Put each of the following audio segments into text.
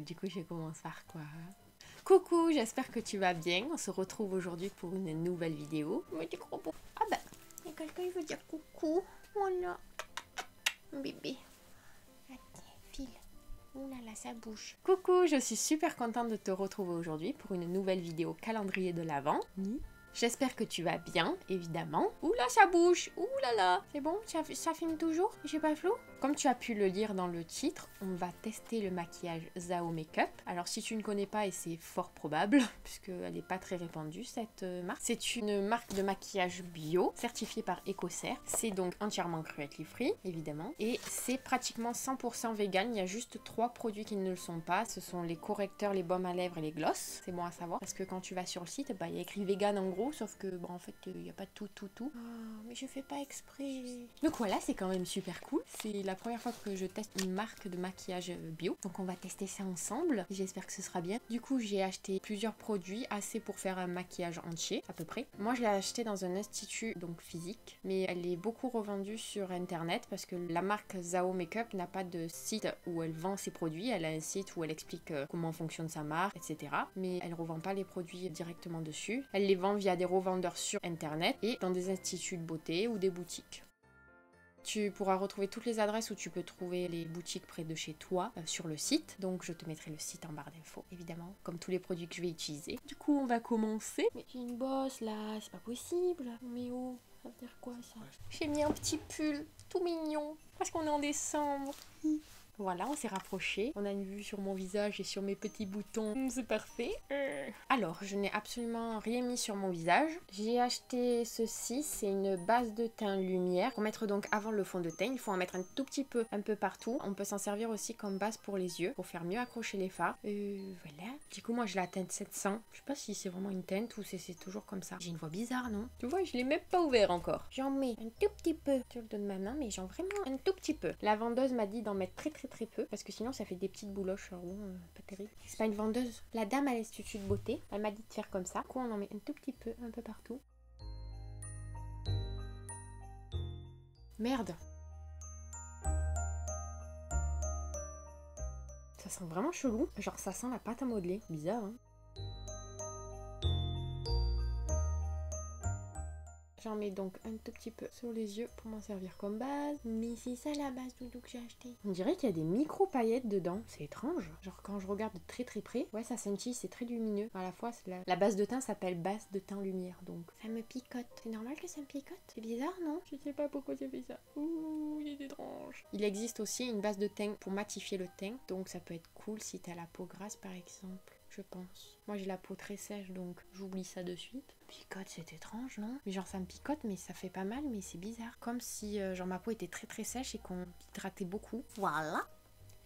Du coup, je commence par quoi? Coucou, j'espère que tu vas bien. On se retrouve aujourd'hui pour une nouvelle vidéo. Mais des gros beaux. Ah bah, il y a quelqu'un qui veut dire coucou. Voilà. Bébé. Attends, file. Ouh là là, ça bouge. Coucou, je suis super contente de te retrouver aujourd'hui pour une nouvelle vidéo calendrier de l'Avent. J'espère que tu vas bien, évidemment. Ouh là, ça bouge. Ouh là là. C'est bon, ça filme toujours? J'ai pas flou? Comme tu as pu le lire dans le titre, on va tester le maquillage Zao Makeup. Alors si tu ne connais pas, et c'est fort probable, puisqu'elle n'est pas très répandue cette marque, c'est une marque de maquillage bio, certifiée par Ecocert. C'est donc entièrement cruelty free, évidemment. Et c'est pratiquement 100% vegan, il y a juste 3 produits qui ne le sont pas. Ce sont les correcteurs, les baumes à lèvres et les glosses. C'est bon à savoir, parce que quand tu vas sur le site, bah, il y a écrit vegan en gros, sauf que en fait, il n'y a pas tout. Oh, mais je fais pas exprès. Donc voilà, c'est quand même super cool. C'est la première fois que je teste une marque de maquillage bio. Donc on va tester ça ensemble. J'espère que ce sera bien. Du coup, j'ai acheté plusieurs produits, assez pour faire un maquillage entier, à peu près. Moi, je l'ai acheté dans un institut donc physique, mais elle est beaucoup revendue sur internet parce que la marque Zao Makeup n'a pas de site où elle vend ses produits. Elle a un site où elle explique comment fonctionne sa marque, etc. Mais elle ne revend pas les produits directement dessus. Elle les vend via des revendeurs sur internet et dans des instituts de beauté ou des boutiques. Tu pourras retrouver toutes les adresses où tu peux trouver les boutiques près de chez toi sur le site. Donc je te mettrai le site en barre d'infos, évidemment, comme tous les produits que je vais utiliser. Du coup, on va commencer. Mais j'ai une bosse là, c'est pas possible. Mais oh, ça veut dire quoi ça? J'ai mis un petit pull tout mignon parce qu'on est en décembre. Voilà, on s'est rapproché. On a une vue sur mon visage et sur mes petits boutons. C'est parfait. Alors, je n'ai absolument rien mis sur mon visage. J'ai acheté ceci. C'est une base de teint lumière. Pour mettre donc avant le fond de teint, il faut en mettre un tout petit peu, un peu partout. On peut s'en servir aussi comme base pour les yeux, pour faire mieux accrocher les fards. Voilà. Du coup, moi, j'ai la teinte 700. Je sais pas si c'est vraiment une teinte ou si c'est toujours comme ça. J'ai une voix bizarre, non? Tu vois, je l'ai même pas ouvert encore. J'en mets un tout petit peu sur le dos de ma main, mais genre vraiment un tout petit peu. La vendeuse m'a dit d'en mettre très peu, parce que sinon ça fait des petites bouloches, alors bon, pas terrible. C'est pas une vendeuse. La dame à l'institut de beauté, elle m'a dit de faire comme ça. Du coup, on en met un tout petit peu, un peu partout. Merde. Ça sent vraiment chelou. Genre ça sent la pâte à modeler. Bizarre, hein. J'en mets donc un tout petit peu sur les yeux pour m'en servir comme base. Mais c'est ça la base doudou que j'ai acheté. On dirait qu'il y a des micro paillettes dedans. C'est étrange. Genre quand je regarde de très près, ouais ça scintille, c'est très lumineux. À la fois, la base de teint s'appelle base de teint lumière. Donc ça me picote. C'est normal que ça me picote? C'est bizarre, non? Je sais pas pourquoi j'ai fait ça. Ouh, il est étrange. Il existe aussi une base de teint pour matifier le teint. Donc ça peut être cool si t'as la peau grasse par exemple. Je pense. Moi j'ai la peau très sèche donc j'oublie ça de suite. Picote, c'est étrange, non? Mais genre ça me picote mais ça fait pas mal, mais c'est bizarre. Comme si genre ma peau était très sèche et qu'on hydratait beaucoup. Voilà.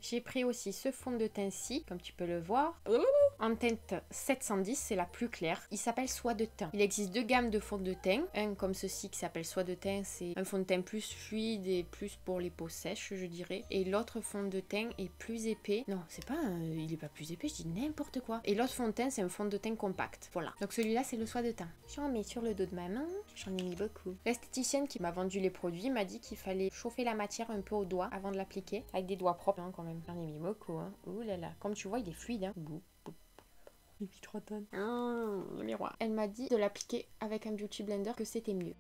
J'ai pris aussi ce fond de teint-ci, comme tu peux le voir, en teinte 710, c'est la plus claire. Il s'appelle Soie de teint. Il existe 2 gammes de fonds de teint. Un comme ceci qui s'appelle Soie de teint, c'est un fond de teint plus fluide et plus pour les peaux sèches, je dirais. Et l'autre fond de teint est plus épais. Non, c'est pas il est pas plus épais, je dis n'importe quoi. Et l'autre fond de teint, c'est un fond de teint compact. Voilà. Donc celui-là, c'est le Soie de teint. J'en mets sur le dos de ma main. J'en ai mis beaucoup. L'esthéticienne qui m'a vendu les produits m'a dit qu'il fallait chauffer la matière un peu au doigt avant de l'appliquer. Avec des doigts propres, hein, quand même. J'en ai mis beaucoup, hein. Ouh là là. Comme tu vois, il est fluide, hein. Les petits 3 tonnes. Le miroir. Elle m'a dit de l'appliquer avec un beauty blender, que c'était mieux.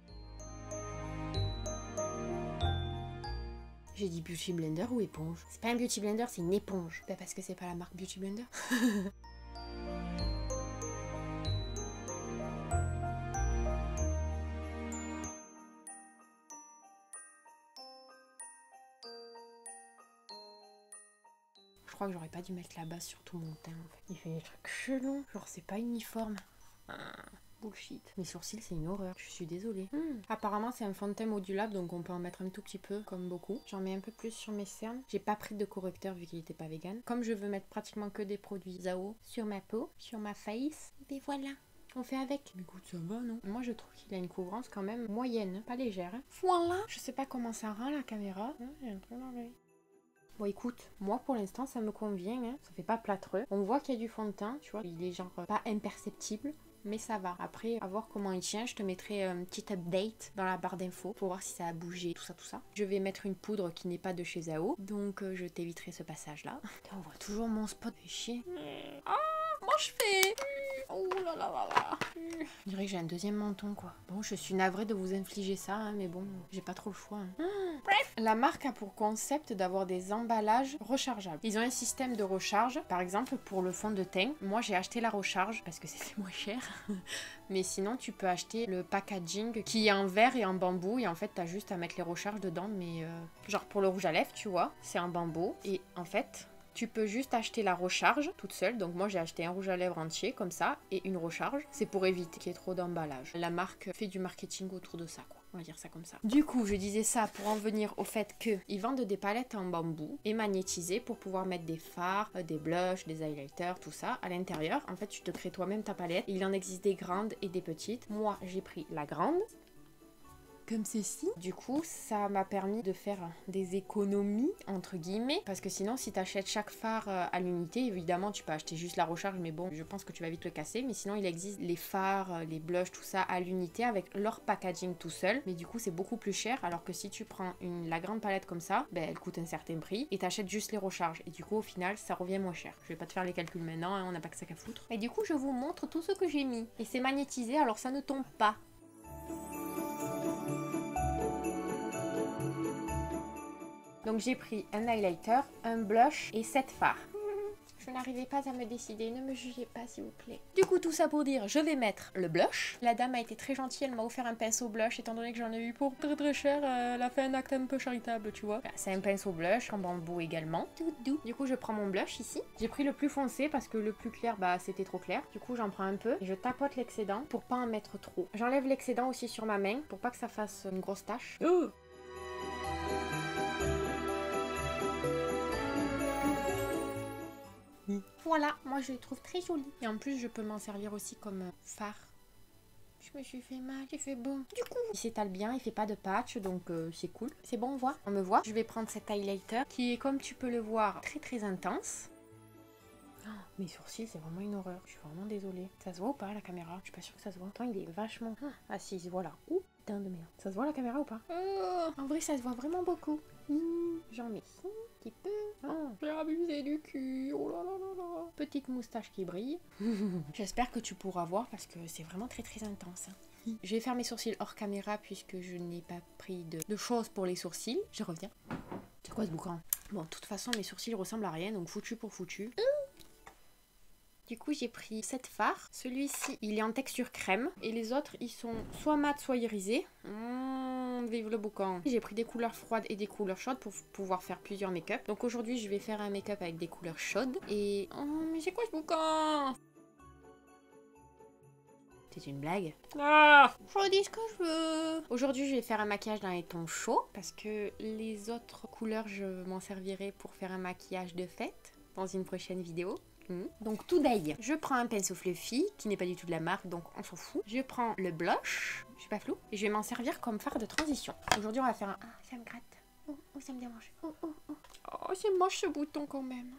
J'ai dit beauty blender ou éponge? C'est pas un beauty blender, c'est une éponge. Bah parce que c'est pas la marque beauty blender. Je crois que j'aurais pas dû mettre la base sur tout mon teint en fait. Il fait des trucs chelous. Genre c'est pas uniforme. Bullshit. Mes sourcils c'est une horreur, je suis désolée. Apparemment c'est un fond de teint modulable donc on peut en mettre un tout petit peu comme beaucoup. J'en mets un peu plus sur mes cernes. J'ai pas pris de correcteur vu qu'il était pas vegan. Comme je veux mettre pratiquement que des produits Zao sur ma peau, sur ma face, et voilà. On fait avec. Mais écoute, ça va, non? Moi, je trouve qu'il a une couvrance quand même moyenne, pas légère. Hein. Voilà. Je sais pas comment ça rend la caméra. J'ai un truc dans l'œil. Bon écoute, moi pour l'instant ça me convient, hein. Ça fait pas plâtreux. On voit qu'il y a du fond de teint, tu vois, il est genre pas imperceptible. mais ça va. Après, à voir comment il tient, je te mettrai un petit update dans la barre d'infos pour voir si ça a bougé, tout ça, tout ça. Je vais mettre une poudre qui n'est pas de chez Zao, donc je t'éviterai ce passage-là. On voit toujours mon spot, fait chier. Ah, comment je fais? Oh là là là là. Je dirais que j'ai un deuxième menton, quoi. Bon, je suis navrée de vous infliger ça, hein, mais bon, j'ai pas trop le choix. Hein. Bref, la marque a pour concept d'avoir des emballages rechargeables. Ils ont un système de recharge, par exemple pour le fond de teint. Moi, j'ai acheté la recharge parce que c'est moins cher. Mais sinon, tu peux acheter le packaging qui est en verre et en bambou. Et en fait, t'as juste à mettre les recharges dedans. Mais genre pour le rouge à lèvres, tu vois, c'est en bambou. Et en fait, tu peux juste acheter la recharge toute seule. Donc moi, j'ai acheté un rouge à lèvres entier comme ça et une recharge. C'est pour éviter qu'il y ait trop d'emballage. La marque fait du marketing autour de ça, quoi. On va dire ça comme ça. Du coup, je disais ça pour en venir au fait qu'ils vendent des palettes en bambou et magnétisées pour pouvoir mettre des fards, des blushs, des highlighters, tout ça à l'intérieur. En fait, tu te crées toi-même ta palette. Il en existe des grandes et des petites. Moi, j'ai pris la grande. Comme ceci. Du coup, ça m'a permis de faire des économies, entre guillemets, parce que sinon, si tu achètes chaque fard à l'unité, évidemment, tu peux acheter juste la recharge, mais bon, je pense que tu vas vite le casser. Mais sinon, il existe les fards, les blushs, tout ça à l'unité avec leur packaging tout seul. Mais du coup, c'est beaucoup plus cher, alors que si tu prends la grande palette comme ça, ben, elle coûte un certain prix et t'achètes juste les recharges. Et du coup, au final, ça revient moins cher. Je vais pas te faire les calculs maintenant, hein, on n'a pas que ça qu'à foutre. Et du coup, je vous montre tout ce que j'ai mis. Et c'est magnétisé, alors ça ne tombe pas. Donc j'ai pris un highlighter, un blush et 7 fards. Je n'arrivais pas à me décider, ne me jugez pas s'il vous plaît. Du coup tout ça pour dire, je vais mettre le blush. La dame a été très gentille, elle m'a offert un pinceau blush étant donné que j'en ai eu pour très cher. Elle a fait un acte un peu charitable, tu vois. C'est un pinceau blush en bambou également. Tout doux. Du coup je prends mon blush ici. J'ai pris le plus foncé parce que le plus clair, bah c'était trop clair. Du coup j'en prends un peu et je tapote l'excédent pour pas en mettre trop. J'enlève l'excédent aussi sur ma main pour pas que ça fasse une grosse tache. Voilà, moi je les trouve très jolis. Et en plus, je peux m'en servir aussi comme fard. Je me suis fait mal, j'ai fait bon. Du coup, il s'étale bien, il fait pas de patch, donc c'est cool. C'est bon, on voit, on me voit. Je vais prendre cet highlighter qui est, comme tu peux le voir, très très intense. Oh, mes sourcils, c'est vraiment une horreur. Je suis vraiment désolée. Ça se voit ou pas la caméra? Je suis pas sûre que ça se voit. Attends, il est vachement... Ah si, il se voit là. Ouh, putain de merde. Ça se voit la caméra ou pas? En vrai, ça se voit vraiment beaucoup. J'en mets ici, un petit peu. Oh, j'ai abusé du cul. Oh là là là là. Petite moustache qui brille. J'espère que tu pourras voir parce que c'est vraiment très très intense. Je vais faire mes sourcils hors caméra puisque je n'ai pas pris de choses pour les sourcils. Je reviens. C'est quoi ce boucan? Bon, de toute façon, mes sourcils ressemblent à rien, donc foutu pour foutu. Du coup, j'ai pris 7 fards. Celui-ci, il est en texture crème. Et les autres, ils sont soit mat, soit irisés. Vive le boucan. J'ai pris des couleurs froides et des couleurs chaudes pour pouvoir faire plusieurs make-up. Donc aujourd'hui, je vais faire un make-up avec des couleurs chaudes. Et... Oh, mais c'est quoi ce boucan? C'est une blague. Ah, je dis ce que je veux. Aujourd'hui, je vais faire un maquillage dans les tons chauds. Parce que les autres couleurs, je m'en servirai pour faire un maquillage de fête. Dans une prochaine vidéo. Donc tout d'ailleurs, je prends un pinceau fluffy qui n'est pas du tout de la marque, donc on s'en fout. Je prends le blush, je suis pas floue, et je vais m'en servir comme fard de transition. Aujourd'hui on va faire un... Ah, ça me gratte. Oh, ça me dérange. Oh, c'est moche ce bouton quand même.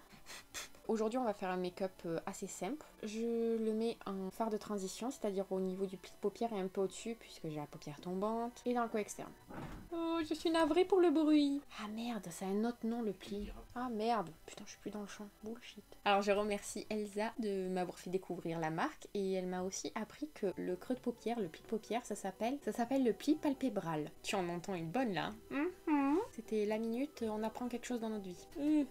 Aujourd'hui on va faire un make-up assez simple. Je le mets en fard de transition, c'est-à-dire au niveau du pli de paupière et un peu au-dessus, puisque j'ai la paupière tombante, et dans le coin externe. Oh, je suis navrée pour le bruit. Ah merde, ça a un autre nom le pli. Ah merde, putain je suis plus dans le champ. Bullshit. Alors je remercie Elsa de m'avoir fait découvrir la marque, et elle m'a aussi appris que le creux de paupière, le pli de paupière, ça s'appelle le pli palpébral. Tu en entends une bonne là. C'était la minute, on apprend quelque chose dans notre vie.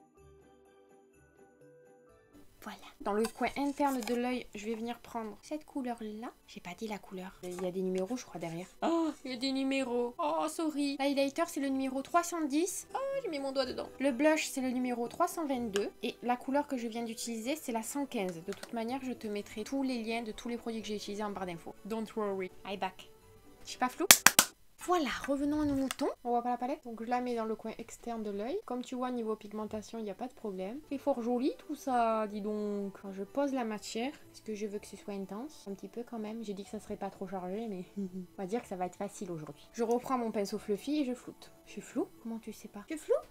Voilà. Dans le coin interne de l'œil, je vais venir prendre cette couleur-là. J'ai pas dit la couleur. Il y a des numéros, je crois, derrière. Oh, il y a des numéros. Oh, sorry. L'highlighter, c'est le numéro 310. Oh, j'ai mis mon doigt dedans. Le blush, c'est le numéro 322. Et la couleur que je viens d'utiliser, c'est la 115. De toute manière, je te mettrai tous les liens de tous les produits que j'ai utilisés en barre d'infos. Don't worry. I back. Je suis pas floue? Voilà, revenons à nos moutons. On voit pas la palette, donc je la mets dans le coin externe de l'œil. Comme tu vois, niveau pigmentation, il n'y a pas de problème. C'est fort joli tout ça, dis donc. Quand je pose la matière, parce que je veux que ce soit intense, un petit peu quand même. J'ai dit que ça serait pas trop chargé, mais on va dire que ça va être facile aujourd'hui. Je reprends mon pinceau fluffy et je floute. Je suis floue? Comment tu sais pas? Je suis floue?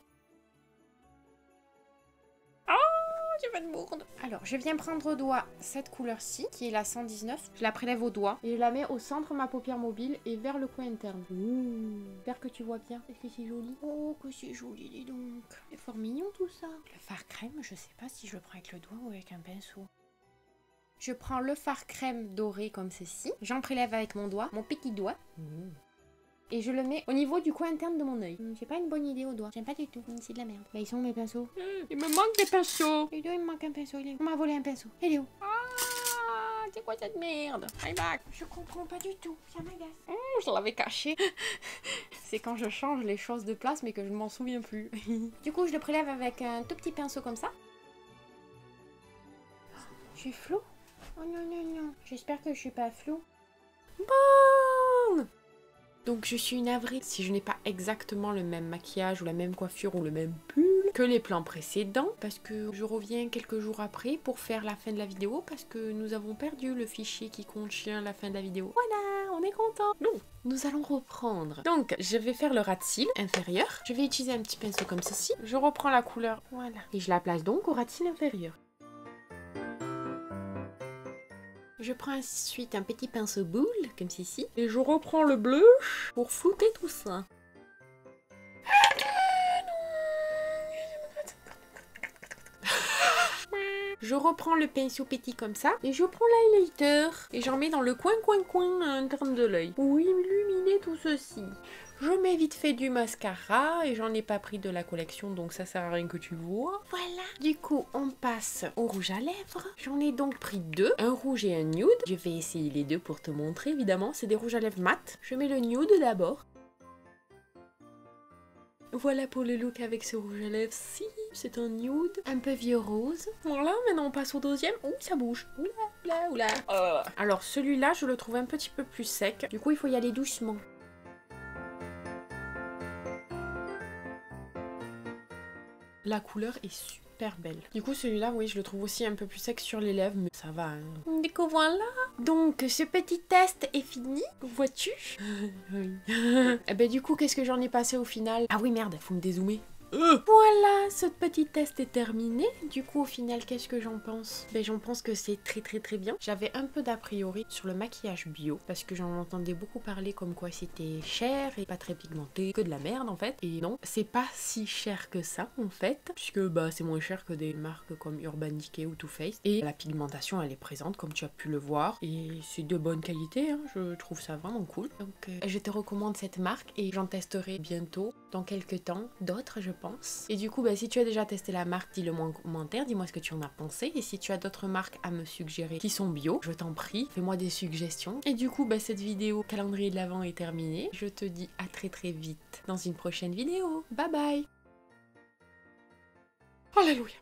j'ai pas de bourde. Alors, je viens prendre au doigt cette couleur-ci, qui est la 119. Je la prélève au doigt et je la mets au centre de ma paupière mobile et vers le coin interne. J'espère que tu vois bien. Est-ce que c'est joli? Oh, que c'est joli, dis donc. C'est fort mignon tout ça. Le fard crème, je sais pas si je le prends avec le doigt ou avec un pinceau. Je prends le fard crème doré comme ceci. J'en prélève avec mon doigt, mon petit doigt. Et je le mets au niveau du coin interne de mon œil. C'est pas une bonne idée au doigt. J'aime pas du tout. C'est de la merde. Bah, ils sont mes pinceaux. Il me manque des pinceaux. Il me manque un pinceau. On m'a volé un pinceau. Il est où? Ah, c'est quoi cette merde? I'm back. Je comprends pas du tout. Ça m'agace. Je l'avais caché. C'est quand je change les choses de place mais que je m'en souviens plus. Du coup, je le prélève avec un tout petit pinceau comme ça. Je suis floue? Oh non, non, non. J'espère que je suis pas floue. Bon! Donc je suis navrée si je n'ai pas exactement le même maquillage ou la même coiffure ou le même pull que les plans précédents parce que je reviens quelques jours après pour faire la fin de la vidéo parce que nous avons perdu le fichier qui contient la fin de la vidéo. Voilà, on est content. Non, nous allons reprendre. Donc je vais faire le ras de cils inférieur. Je vais utiliser un petit pinceau comme ceci. Je reprends la couleur, voilà. Et je la place donc au ras de cils inférieur. Je prends ensuite un petit pinceau boule, comme ceci, et je reprends le bleu pour flouter tout ça. Je reprends le pinceau petit comme ça, et je prends l'highlighter, et j'en mets dans le coin interne de l'œil, pour illuminer tout ceci. Je mets vite fait du mascara et j'en ai pas pris de la collection donc ça sert à rien que tu vois. Voilà. Du coup on passe au rouge à lèvres. J'en ai donc pris deux, un rouge et un nude. Je vais essayer les deux pour te montrer évidemment. C'est des rouges à lèvres mat. Je mets le nude d'abord. Voilà pour le look avec ce rouge à lèvres. Si, c'est un nude, un peu vieux rose. Voilà, maintenant on passe au deuxième. Ouh, ça bouge. Oula, oula, oula. Alors celui-là je le trouve un petit peu plus sec. Du coup il faut y aller doucement. La couleur est super belle. Du coup, celui-là, oui, je le trouve aussi un peu plus sec sur les lèvres, mais ça va. Hein. Du coup, voilà. Donc, ce petit test est fini. Vois-tu? Oui. Et ben, du coup, qu'est-ce que j'en ai passé au final? Ah oui, merde, faut me dézoomer. Voilà, ce petit test est terminé. Du coup, au final, qu'est-ce que j'en pense? Ben, j'en pense que c'est très bien. J'avais un peu d'a priori sur le maquillage bio, parce que j'en entendais beaucoup parler comme quoi c'était cher et pas très pigmenté, que de la merde en fait. Et non, c'est pas si cher que ça en fait, puisque bah c'est moins cher que des marques comme Urban Decay ou Too Faced. Et la pigmentation elle est présente comme tu as pu le voir, et c'est de bonne qualité, hein. Je trouve ça vraiment cool. Donc je te recommande cette marque et j'en testerai bientôt, dans quelques temps, d'autres je pense. Et du coup, bah, si tu as déjà testé la marque, dis-le moi en commentaire, dis-moi ce que tu en as pensé. Et si tu as d'autres marques à me suggérer qui sont bio, je t'en prie, fais-moi des suggestions. Et du coup, bah, cette vidéo calendrier de l'Avent est terminée. Je te dis à très vite dans une prochaine vidéo. Bye bye. Alléluia.